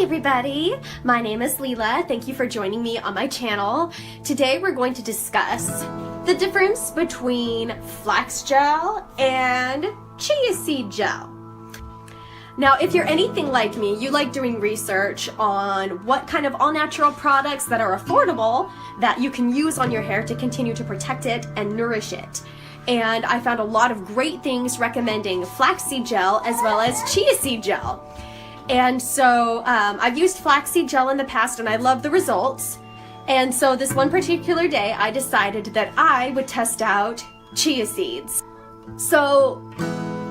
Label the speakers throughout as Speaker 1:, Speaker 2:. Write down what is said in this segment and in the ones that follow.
Speaker 1: everybody, my name is Leela. Thank you for joining me on my channel. Today we're going to discuss the difference between Flax Gel and Chia Seed Gel. Now, if you're anything like me, you like doing research on what kind of all-natural products that are affordable that you can use on your hair to continue to protect it and nourish it. And I found a lot of great things recommending flaxseed gel as well as chia seed gel. And so I've used flaxseed gel in the past and I love the results. And so this one particular day I decided that I would test out chia seeds. So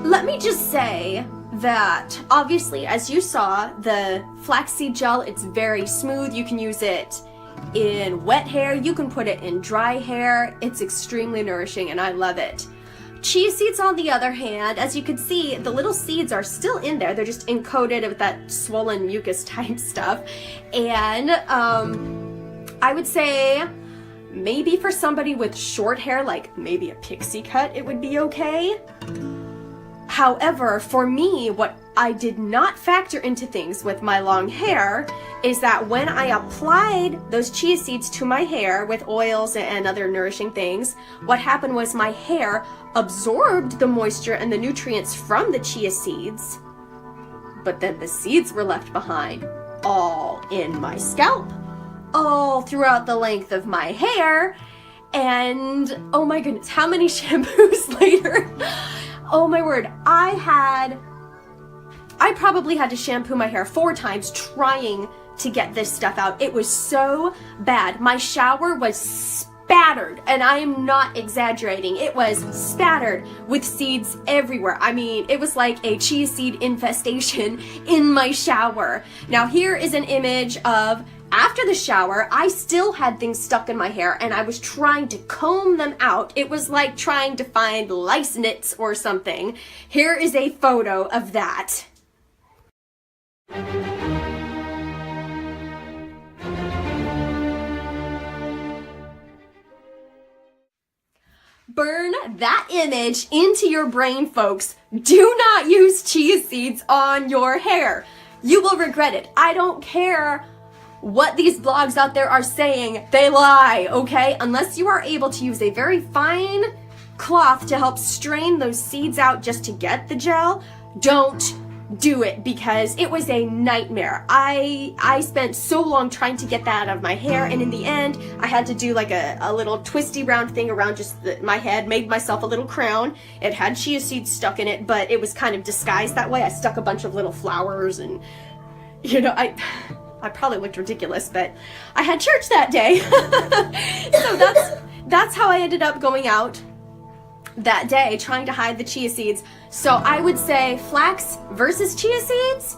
Speaker 1: let me just say that obviously, as you saw, the flaxseed gel, it's very smooth. You can use it in wet hair, you can put it in dry hair. It's extremely nourishing and I love it. Chia seeds, on the other hand, as you can see, the little seeds are still in there. They're just encoded with that swollen mucus type stuff. And I would say maybe for somebody with short hair, like maybe a pixie cut, it would be okay. However, for me, what I did not factor into things with my long hair is that when I applied those chia seeds to my hair with oils and other nourishing things, what happened was my hair absorbed the moisture and the nutrients from the chia seeds, but then the seeds were left behind all in my scalp, all throughout the length of my hair. And oh my goodness, how many shampoos later? Oh my word, I probably had to shampoo my hair 4 times trying to get this stuff out. It was so bad. My shower was spattered, and I am not exaggerating. It was spattered with seeds everywhere. I mean, it was like a chia seed infestation in my shower. Now here is an image of after the shower. I still had things stuck in my hair and I was trying to comb them out. It was like trying to find lice nits or something. Here is a photo of that. Burn that image into your brain, folks. Do not use chia seeds on your hair. You will regret it. I don't care what these blogs out there are saying. They lie, okay? Unless you are able to use a very fine cloth to help strain those seeds out just to get the gel, don't do it, because it was a nightmare. I spent so long trying to get that out of my hair, and in the end I had to do like a little twisty round thing around just my head, made myself a little crown. It had chia seeds stuck in it, but it was kind of disguised that way. I stuck a bunch of little flowers and, you know, I probably looked ridiculous, but I had church that day. So that's how I ended up going out that day, trying to hide the chia seeds. So I would say flax versus chia seeds,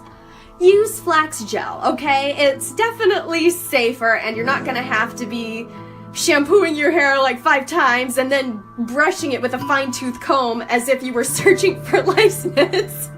Speaker 1: use flax gel, okay? It's definitely safer and you're not gonna have to be shampooing your hair like 5 times and then brushing it with a fine-tooth comb as if you were searching for lice nits.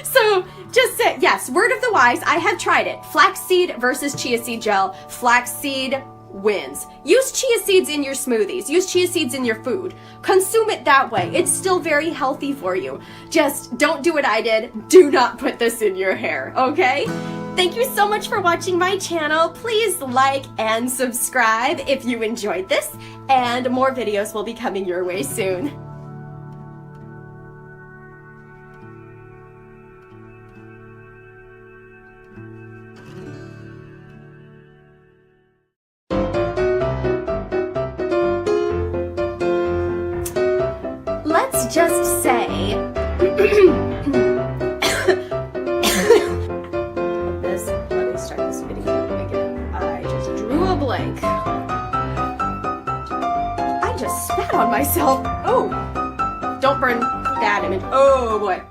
Speaker 1: So just say, yes, word of the wise, I have tried it. Flaxseed versus chia seed gel. Flaxseed wins. Use chia seeds in your smoothies. Use chia seeds in your food. Consume it that way. It's still very healthy for you. Just don't do what I did. Do not put this in your hair, okay? Thank you so much for watching my channel. Please like and subscribe if you enjoyed this, and more videos will be coming your way soon. Let's just say this. Let me start this video again. I just drew a blank. I just spat on myself. Oh, don't burn that image. Oh boy.